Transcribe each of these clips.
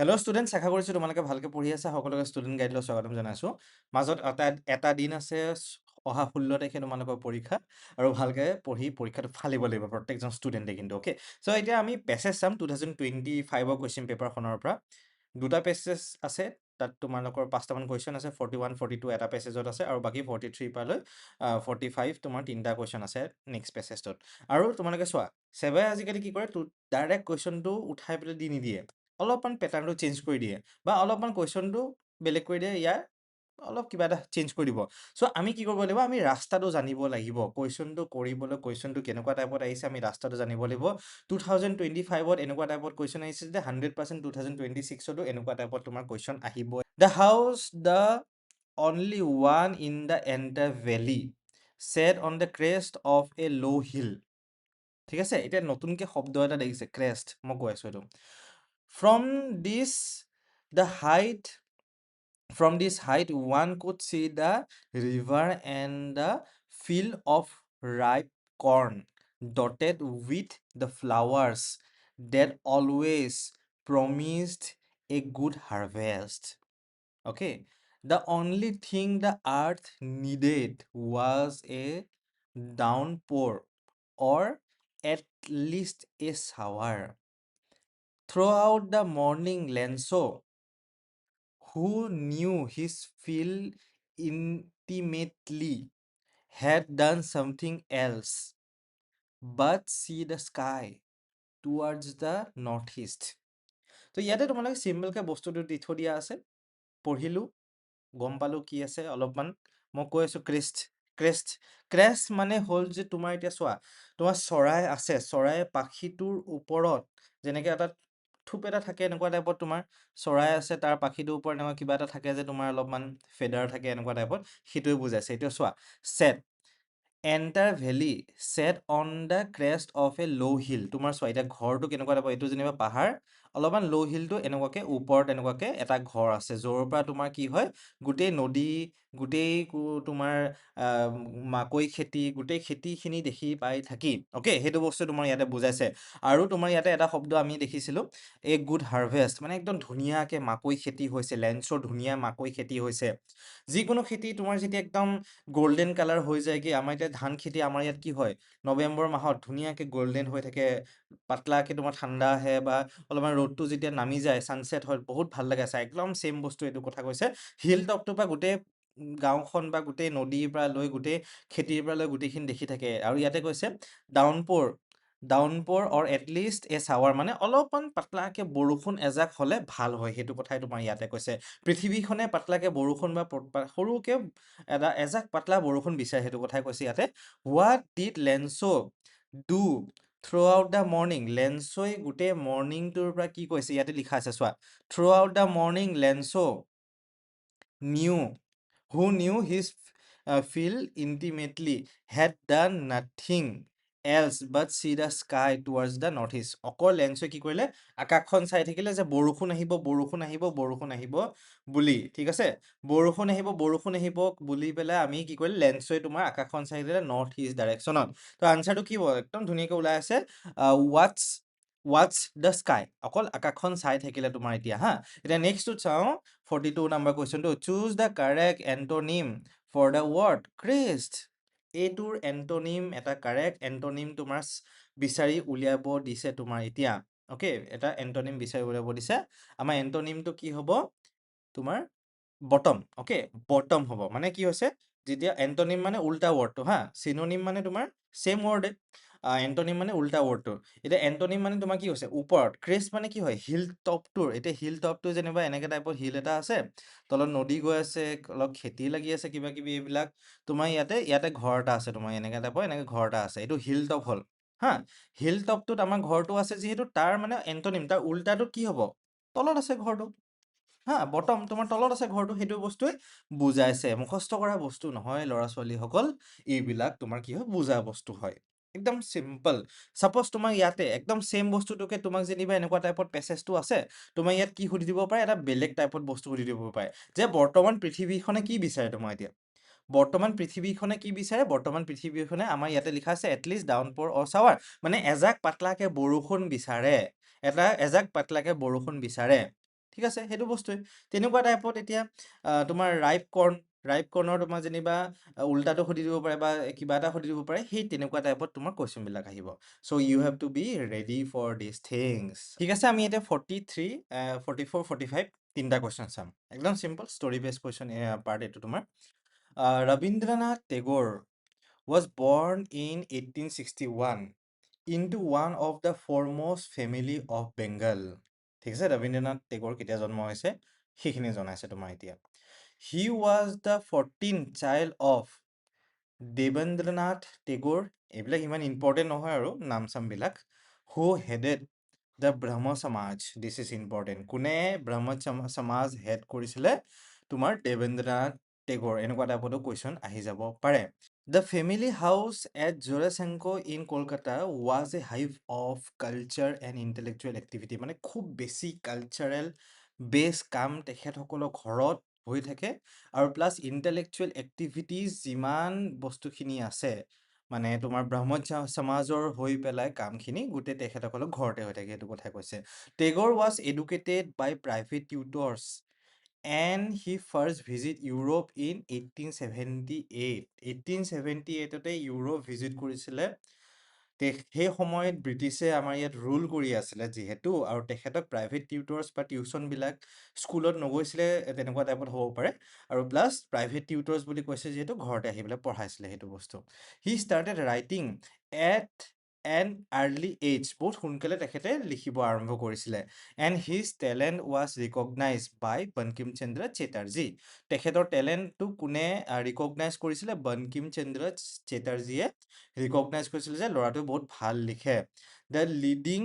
Hello' students, আশা কৰিছোঁ তোমালোকে ভালকৈ পঢ়ি আছা। সকলোকে ষ্টুডেণ্ট গাইডলৈ স্বাগতম জনাইছোঁ। মাজত এটা দিন আছে, অহা 16 তাৰিখে তোমালোকৰ পৰীক্ষা, আৰু ভালকৈ পঢ়ি পৰীক্ষাটো ফালিব লাগিব প্ৰত্যেকজন ষ্টুডেণ্টে কিন্তু। অ'কে, চ' এতিয়া আমি পেছেজ চাম 2025 কুৱেশ্যন পেপাৰখনৰ পৰা। দুটা পেছেজ আছে, তাত তোমালোকৰ 5টামান কুৱেশ্যন আছে। 41, 42 এটা পেছেজত আছে, আৰু বাকী 43 পৰা লৈ 45 তোমাৰ 3টা কুৱেশ্যন আছে নেক্সট পেছেজটোত। আৰু তোমালোকে চোৱা, চেবে আজিকালি কি কৰে, ডাইৰেক্ট কুৱেশ্যনটো উঠাই পেলাই দি নিদিয়ে, অলপমান পেটাৰ্ণটো চেঞ্জ কৰি দিয়ে, বা অলপমান কুৱেশ্যনটো বেলেগ কৰি দিয়ে, ইয়াৰ অলপ কিবা এটা চেঞ্জ কৰি দিব। চ' আমি কি কৰিব লাগিব, আমি ৰাস্তাটো জানিব লাগিব। কুৱেশ্যনটো কৰিবলৈ, কুৱেশ্যনটো কেনেকুৱা টাইপত আহিছে, আমি ৰাস্তাটো জানিব লাগিব। 2025ত এনেকুৱা টাইপত কুৱেশ্যন আহিছে যে 100% 2026তো এনেকুৱা টাইপত তোমাৰ কুৱেশ্যন আহিব। The house, the only one in the entire valley, set on the crest of a low' hill. ঠিক আছে, এতিয়া নতুনকৈ শব্দ এটা দেখিছে, ক্ৰেষ্ট। মই কৈ আছোঁ এইটো। From this, the height, from this height, one could see the river and the field of ripe corn, dotted with the flowers that always promised a good harvest. Okay, the only thing the earth needed was a downpour, or at least a shower. Throughout the morning, Lenso, who knew his field intimately, had done something else but see the sky towards the northeast. তো ইয়াতে তোমালোকে চিম্পলকৈ বস্তুটো দি থৈ দিয়া আছে, পঢ়িলোঁ, গম পালোঁ কি আছে অলপমান। মই কৈ আছোঁ ক্ৰেষ্ট। ক্ৰেষ্ট ক্ৰেষ্ট মানে হ'ল যে তোমাৰ এতিয়া চোৱা, তোমাৰ চৰাই আছে, চৰাই পাখিটোৰ ওপৰত যেনেকৈ এটা থোপ এটা থাকে, এনেকুৱা টাইপত তোমাৰ চৰাই আছে, তাৰ পাখিটোৰ ওপৰত এনেকুৱা কিবা এটা থাকে যে তোমাৰ অলপমান ফেডাৰ থাকে, এনেকুৱা টাইপত, সেইটোৱে বুজাইছে। এতিয়া চোৱা, set entire valley, set on the crest of a low' hill. তোমাৰ চোৱা, এতিয়া ঘৰটো কেনেকুৱা টাইপৰ, এইটো যেনিবা পাহাৰ, অলপমান ল' হিলটো এনেকুৱাকৈ ওপৰত এনেকুৱাকৈ এটা ঘৰ আছে, য'ৰ পৰা তোমাৰ কি হয়, গোটেই নদী, গোটেই তোমাৰ মাকৈ খেতি, গোটেই খেতিখিনি দেখি পাই থাকি। অ'কে, সেইটো বস্তু তোমাৰ ইয়াতে বুজাইছে। আৰু তোমাৰ ইয়াতে এটা শব্দ আমি দেখিছিলোঁ, এ গুড হাৰ্ভেষ্ট, মানে একদম ধুনীয়াকৈ মাকৈ খেতি হৈছে, লেন্সৰ ধুনীয়া মাকৈ খেতি হৈছে। যিকোনো খেতি তোমাৰ যেতিয়া একদম গল্ডেন কালাৰ হৈ যায়গৈ, আমাৰ এতিয়া ধান খেতি, আমাৰ ইয়াত কি হয়, নৱেম্বৰ মাহত ধুনীয়াকৈ গল্ডেন হৈ থাকে, পাতলাকৈ তোমাৰ ঠাণ্ডা আহে, বা অলপমান ৰ'দটো যেতিয়া নামি যায়, ছানছেট হয়, বহুত ভাল লাগে চাই। একদম ছেইম বস্তু এইটো কথা কৈছে। হিল টপটোৰ পৰা গোটেই গাঁওখন বা গোটেই নদীৰ পৰা লৈ গোটেই খেতিৰ পৰা লৈ গোটেইখিনি দেখি থাকে। আৰু ইয়াতে কৈছে ডাউনপ'ৰ, ডাউনপ'ৰ অৰ এটলিষ্ট এ ছাৱাৰ, মানে অলপমান পাতলাকৈ বৰষুণ এজাক হ'লে ভাল হয়, সেইটো কথাই তোমাৰ ইয়াতে কৈছে। পৃথিৱীখনে পাতলাকৈ বৰষুণ বা সৰুকৈ এজাক পাতলা বৰষুণ বিচাৰে, সেইটো কথাই কৈছে ইয়াতে। What did Lencho do throughout the morning, লেন্সই গোটেই মৰ্ণিংটোৰ পৰা কি কৈছে, ইয়াতে লিখা আছে চোৱা, throughout the morning Lencho knew, who knew his field intimately, had done nothing else but see the sky towards the northeast. অকল লেন্সে কি কৰিলে, আকাশখন চাই থাকিলে যে বৰষুণ আহিব, বৰষুণ আহিব, বৰষুণ আহিব বুলি। ঠিক আছে, বৰষুণ আহিব, বৰষুণ আহিব বুলি পেলাই আমি কি কৰিলে, লেন্সে তোমাৰ আকাশখন চাই দিলে নৰ্থ ইষ্ট ডাইৰেকশ্যনত। তো আনচাৰটো কি হ'ব, একদম ধুনীয়াকৈ ওলাই আছে, ৱাটছ ৱাটছ দ্য স্কাই, অকল আকাশখন চাই থাকিলে তোমাৰ এতিয়া। হা, এতিয়া নেক্সটটোত চাওঁ, 42 নাম্বাৰ কুৱেশ্যনটো, choose the correct antonym for the word crest. এইটোৰ এণ্টনিম, এটা কাৰেক্ট এণ্টনিম তোমাৰ বিচাৰি উলিয়াব দিছে তোমাৰ এতিয়া। অ'কে, এটা এণ্টনিম বিচাৰি উলিয়াব দিছে। আমাৰ এণ্টনিমটো কি হ'ব, তোমাৰ বটম। অ'কে, বটম হ'ব। মানে কি হৈছে, যেতিয়া এণ্টনিম মানে উল্টা ৱৰ্ডটো, হা, চিনোনিম মানে তোমাৰ ছেম ৱৰ্ডে, এণ্টনিম মানে উল্টা ৱৰ্ডটো। এতিয়া এণ্টনিম মানে তোমাৰ কি হৈছে, ওপৰত। ক্ৰেষ্ট মানে কি হয়, হিল টপটোৰ। এতিয়া হিল টপটো যেনিবা এনেকৈ টাইপৰ হিল এটা আছে, তলত নদী গৈ আছে, অলপ খেতি লাগি আছে, কিবা কিবি এইবিলাক। তোমাৰ ইয়াতে ঘৰ এটা আছে, তোমাৰ এনেকৈ টাইপৰ, এনেকৈ ঘৰ এটা আছে, এইটো হিল টপ হ'ল। হা, হিল টপটোত আমাৰ ঘৰটো আছে যিহেতু, তাৰ মানে এণ্টনিম, তাৰ উল্টাটো কি হ'ব, তলত আছে ঘৰটো। হা, বটম তোমাৰ তলত আছে ঘৰটো, সেইটো বস্তুৱে বুজাইছে। মুখস্থ কৰা বস্তু নহয় ল'ৰা ছোৱালীসকল, এইবিলাক তোমাৰ কি হয়, বুজা বস্তু হয়। একদম চিম্পল। ছাপ'জ তোমাৰ ইয়াতে একদম ছেইম বস্তুটোকে তোমাক যেনিবা এনেকুৱা টাইপত পেছেজটো আছে, তোমাৰ ইয়াত কি সুধি দিব পাৰে, এটা বেলেগ টাইপত বস্তু সুধি দিব পাৰে, যে বৰ্তমান পৃথিৱীখনে কি বিচাৰে তোমাৰ এতিয়া। বৰ্তমান পৃথিৱীখনে কি বিচাৰে, বৰ্তমান পৃথিৱীখনে আমাৰ ইয়াতে লিখা আছে এটলিষ্ট ডাউনপ'ৰ অৰ ছাৱাৰ, মানে এজাক পাতলাকৈ বৰষুণ বিচাৰে, এজাক পাতলাকৈ বৰষুণ বিচাৰে। ঠিক আছে, সেইটো বস্তুৱে তেনেকুৱা টাইপত। এতিয়া তোমাৰ ৰাইপ কৰ্ণৰ তোমাৰ যেনিবা উল্টাটো সুধি দিব পাৰে বা কিবা এটা সুধি দিব পাৰে, সেই তেনেকুৱা টাইপত তোমাৰ কুৱেশ্যন বিলাক আহিব। So' you have to be ready for this things. ঠিক আছে, আমি এতিয়া 43, 44, 45 তিনিটা কুৱেশ্যন চাম। একদম চিম্পল ষ্টৰি বেছ কুৱেশ্যন পাৰ্ট এইটো তোমাৰ। Rabindranath Tagore was born in 1861 into one of the foremost family of Bengal. ঠিক আছে, ৰবীন্দ্ৰনাথ টেগ'ৰ কেতিয়া জন্ম হৈছে সেইখিনি জনাইছে তোমাৰ এতিয়া। He was the 14th child of Debendranath Tagore, এইবিলাক ইমান ইম্পৰ্টেণ্ট নহয় আৰু নাম চামবিলাক। Who headed the ব্ৰহ্ম সমাজ, দিছ ইজ ইম্পৰ্টেণ্ট। কোনে ব্ৰহ্ম সমাজ হেড কৰিছিলে? তোমাৰ দেবেন্দ্ৰনাথ টেগ'ৰ। এনেকুৱা টাইপতো কুৱেশ্যন আহি যাব পাৰে। The family house at Jorasanko in Kolkata was a hive of culture and intellectual activity. মানে খুব বেছি কালচাৰেল বেছ কাম তেখেতসকলৰ ঘৰত হৈ থাকে, আৰু প্লাছ ইণ্টেলেকচুৱেল এক্টিভিটিজ যিমান বস্তুখিনি আছে, মানে তোমাৰ ব্ৰহ্ম সমাজৰ হৈ পেলাই কামখিনি গোটেই তেখেতসকলৰ ঘৰতে হৈ থাকে, সেইটো কথা কৈছে। Tagore was educated by private tutors and he first visit Europe in 1878. 1878তে ইউৰোপ ভিজিট কৰিছিলে। সেই সময়ত ব্ৰিটিছে আমাৰ ইয়াত ৰুল কৰি আছিলে যিহেতু, আৰু তেখেতক প্ৰাইভেট টিউটৰ্ছ বা টিউশ্যনবিলাক স্কুলত নগৈছিলে, তেনেকুৱা টাইপত হ'ব পাৰে। আৰু প্লাছ প্ৰাইভেট টিউটৰ্ছ বুলি কৈছে যিহেতু ঘৰতে আহি পেলাই পঢ়াইছিলে সেইটো বস্তু। He started writing at an early age, বহুত সোনকালে তেখেতে লিখিব আৰম্ভ কৰিছিলে। And his talent was recognise by Bankim Chandra Chatterjee. তেখেতৰ টেলেণ্টটো কোনে ৰিকগনাইজ কৰিছিলে? বংকিম চন্দ্ৰ চেটাৰ্জীয়ে ৰিকগনাইজ কৰিছিলে যে ল'ৰাটোৱে বহুত ভাল লিখে। The leading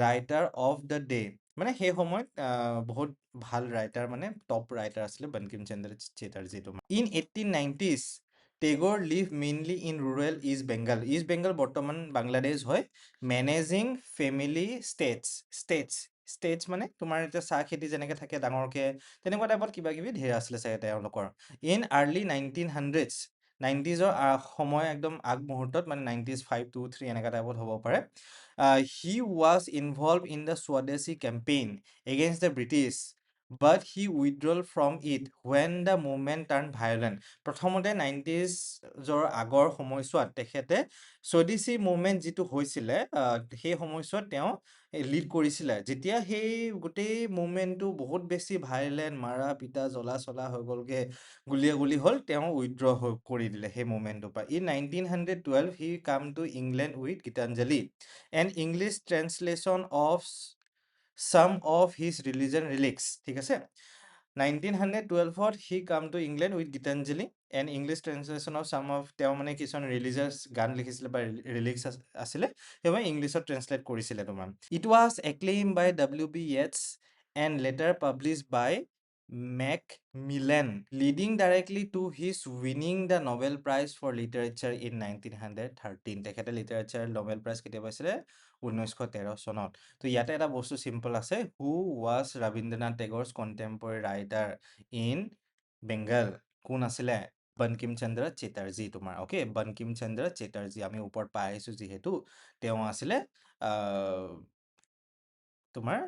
writer of the day, মানে সেই সময়ত বহুত ভাল ৰাইটাৰ, মানে টপ ৰাইটাৰ আছিলে বংকিম চন্দ্ৰ চেটাৰ্জী তোমাৰ। In 1890s Tagore live mainly in rural East Bengal. East Bengal বৰ্তমান বাংলাদেশ হয়। মেনেজিং ফেমিলি ষ্টেটছ মানে তোমাৰ এতিয়া চাহ খেতি যেনেকৈ থাকে ডাঙৰকৈ, তেনেকুৱা টাইপত কিবা কিবি ধেৰ আছিলে চাগে তেওঁলোকৰ। ইন আৰ্লি 1900s, 90sৰ সময় একদম আগমুহূৰ্তত, মানে 90s 5 2 3 এনেকুৱা টাইপত হ'ব পাৰে। He was involve in the Swadeshi campaign against the British, but he withdrawal from it when the movement turn violent. প্ৰথমতে 90sৰ আগৰ সময়ছোৱাত তেখেতে স্বদেশী মুভমেণ্ট যিটো হৈছিলে, সেই সময়ছোৱাত তেওঁ লিড কৰিছিলে। যেতিয়া সেই গোটেই মুভমেণ্টটো বহুত বেছি ভাইলেণ্ট, মাৰা পিটা জ্বলা চলা হৈ গ'লগে, গুলিয়াগুলি হ'ল, তেওঁ উইথড্ৰ কৰি দিলে সেই মুভমেণ্টটোৰ পৰা। In 1912 he came to England with Gitanjali and English translation of some of his religion relics। ঠিক আছে, 1912ত he came to England with Gitanjali and English translation of some of, তেওঁ মানে কিছুমান ৰিলিজিয়াছ গান লিখিছিলে বা ৰিলিক্স আছিলে, সেইবাবে ইংলিছত ট্ৰেন্সলেট কৰিছিলে তোমাৰ। It was acclaim by WB Yeats and later publish by Macmillan, leading directly to his winning the Nobel Prize for literature in 1913। তেখেতে লিটাৰেচাৰ নোবেল প্ৰাইজ কেতিয়া পাইছিলে? 1913 চনত। তো ইয়াতে এটা বস্তু চিম্পল আছে, who was Rabindranath Tagore's contemporary writer in Bengal. কোন আছিলে? বংকিম চন্দ্ৰ চেটাৰ্জী তোমাৰ। অ'কে, বংকিম চন্দ্ৰ চেটাৰ্জী আমি ওপৰত পাই আহিছোঁ যিহেতু, তেওঁ আছিলে তোমাৰ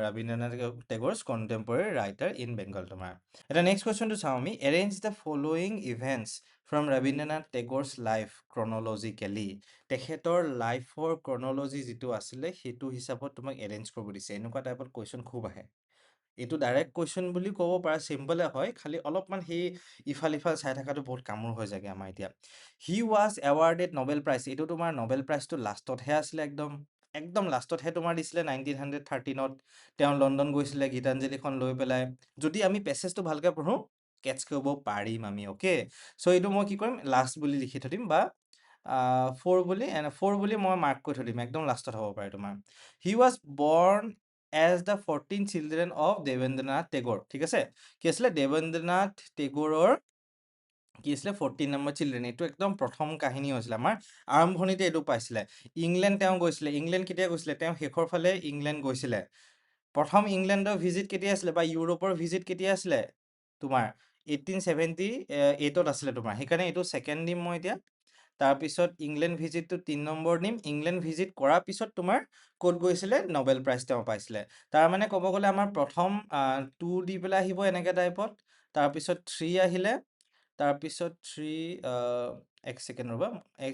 Rabindranath Tagore's contemporary writer in Bengal তোমাৰ। এটা নেক্সট কুৱেশ্যনটো চাওঁ আমি। Arrange the following events from Rabindranath Tagore's life chronologically. তেখেতৰ লাইফৰ ক্ৰনলজি যিটো আছিলে সেইটো হিচাপত তোমাক এৰেঞ্জ কৰিব দিছে। এনেকুৱা টাইপত কুৱেশ্যন খুব আহে। এইটো ডাইৰেক্ট কুৱেশ্যন বুলি ক'ব পাৰা, চিম্পলে হয়, খালি অলপমান সেই ইফাল সিফাল চাই থকাটো বহুত কামোৰ হৈ যায়গৈ আমাৰ এতিয়া। He was awarded Nobel prize, এইটো তোমাৰ নোবেল প্ৰাইজটো লাষ্টতহে আছিলে, একদম লাষ্টতহে তোমাৰ দিছিলে 1913ত। তেওঁ লণ্ডন গৈছিলে গীতাঞ্জলিখন লৈ পেলাই। যদি আমি পেছেজটো ভালকৈ পঢ়োঁ কেটচ কৰিব পাৰিম আমি। অ'কে, চ' এইটো মই কি কৰিম, লাষ্ট বুলি লিখি থৈ দিম, বা 4 বুলি মই মাৰ্ক কৰি থৈ দিম, একদম লাষ্টত হ'ব পাৰে তোমাৰ। He was born as the 14 children of Debendranath Tagore. ঠিক আছে, কি আছিলে? দেবেন্দ্ৰনাথ টেগ'ৰৰ কি আছিলে? 14 নম্বৰ চিলড্ৰেন। এইটো একদম প্ৰথম কাহিনী হৈছিলে আমাৰ, আৰম্ভণিতে এইটো পাইছিলে। ইংলেণ্ড তেওঁ গৈছিলে। ইংলেণ্ড কেতিয়া গৈছিলে? তেওঁ শেষৰ ফালে ইংলেণ্ড গৈছিলে। প্ৰথম ইংলেণ্ডৰ ভিজিট কেতিয়া আছিলে, বা ইউৰোপৰ ভিজিট কেতিয়া আছিলে? তোমাৰ 1878ত আছিলে তোমাৰ, সেইকাৰণে এইটো ছেকেণ্ড দিম মই এতিয়া। তাৰপিছত ইংলেণ্ড ভিজিটটো 3 নম্বৰ দিম। ইংলেণ্ড ভিজিট কৰাৰ পিছত তোমাৰ ক'ত গৈছিলে নবেল প্ৰাইজ তেওঁ পাইছিলে। তাৰ মানে ক'ব গ'লে আমাৰ প্ৰথম 2 দি পেলাই আহিব এনেকে টাইপত, তাৰপিছত 3 আহিলে, তাৰপিছত 3 এক ছেকেণ্ড ৰ'বা,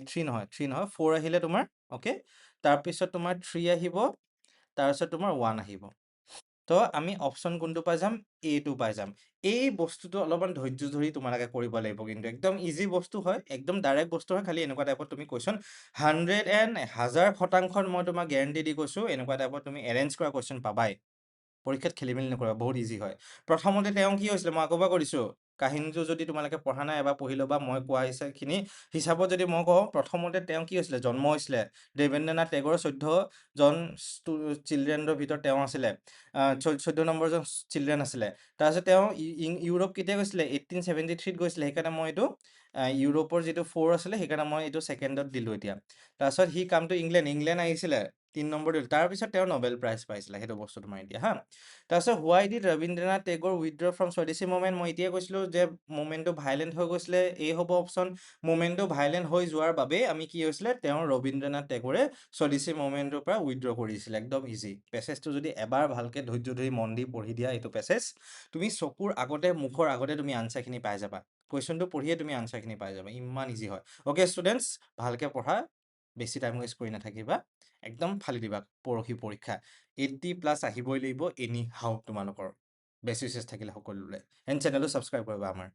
3 নহয় 4 আহিলে তোমাৰ, অ'কে। তাৰপিছত তোমাৰ 3 আহিব, তাৰপিছত তোমাৰ 1 আহিব। তো আমি অপশ্যন কোনটো পাই যাম? এটো পাই যাম। এই বস্তুটো অলপমান ধৈৰ্য ধৰি তোমালোকে কৰিব লাগিব, কিন্তু একদম ইজি বস্তু হয়, একদম ডাইৰেক্ট বস্তু হয়, খালি এনেকুৱা টাইপত তুমি কুৱেশ্যন 1000% মই তোমাক গেৰেণ্টি দি কৈছোঁ, এনেকুৱা টাইপত তুমি এৰেঞ্জ কৰা কুৱেশ্যন পাবাই। পৰীক্ষাত খেলি মেলি নকৰিবা, বহুত ইজি হয়। প্ৰথমতে তেওঁ কি হৈছিলে, মই আকৌ এবাৰ কৈ দিছোঁ, কাহিনীটো যদি তোমালোকে পঢ়া নাই এবাৰ পঢ়ি ল'বা। মই কোৱা খিনি হিচাপত যদি মই কওঁ, প্ৰথমতে তেওঁ কি হৈছিলে, জন্ম হৈছিলে। দেৱেন্দ্ৰনাথ টেগৰৰ 14জন চিলড্ৰেনৰ ভিতৰত তেওঁ আছিলে, 14 নম্বৰজন চিলড্ৰেন আছিলে। তাৰপিছত তেওঁ ইউৰোপ কেতিয়া গৈছিলে? 1873 গৈছিলে। সেইকাৰণে মই এইটো ইউৰোপৰ যিটো 4 আছিলে, সেইকাৰণে মই এইটো ছেকেণ্ডত দিলোঁ এতিয়া। তাৰপিছত সি কাম টু ইংলেণ্ড আহিছিলে, 3 নম্বৰ দিলোঁ। তাৰপিছত তেওঁ নবেল প্ৰাইজ পাইছিলে, সেইটো বস্তু তোমাৰ এতিয়া হা। তাৰপিছত হোৱাই did Rabindranath Tagore withdraw from স্বদেশী মুভমেণ্ট, মই এতিয়াই কৈছিলোঁ যে মুভমেণ্টটো ভাইলেণ্ট হৈ গৈছিলে, এই হ'ব অপশ্যন। মুভমেণ্টটো ভাইলেণ্ট হৈ যোৱাৰ বাবেই আমি কি হৈছিলে, তেওঁ ৰবীন্দ্ৰনাথ টেগৰে স্বদেশী মুভমেণ্টৰ পৰা উইথড্ৰ কৰিছিলে। একদম ইজি পেছেজটো যদি এবাৰ ভালকে ধৈৰ্য ধৰি মন দি পঢ়ি দিয়া এইটো পেছেজ, তুমি চকুৰ আগতে মুখৰ আগতে তুমি আনচাৰখিনি পাই যাবা। কুৱেশ্যনটো পঢ়িয়ে তুমি আনচাৰখিনি পাই যাবা, ইমান ইজি হয়। অ'কে ষ্টুডেণ্টছ, ভালকে পঢ়া, বেছি টাইম ৱেষ্ট কৰি নাথাকিবা, একদম ফালি দিবা পৰহি পৰীক্ষা। 80+ আহিবই লাগিব এনি হাউ তোমালোকৰ, বেছি চেছ থাকিলে সকলোৰে। এণ্ড চেনেলটো ছাবস্ক্ৰাইব কৰিবা আমাৰ।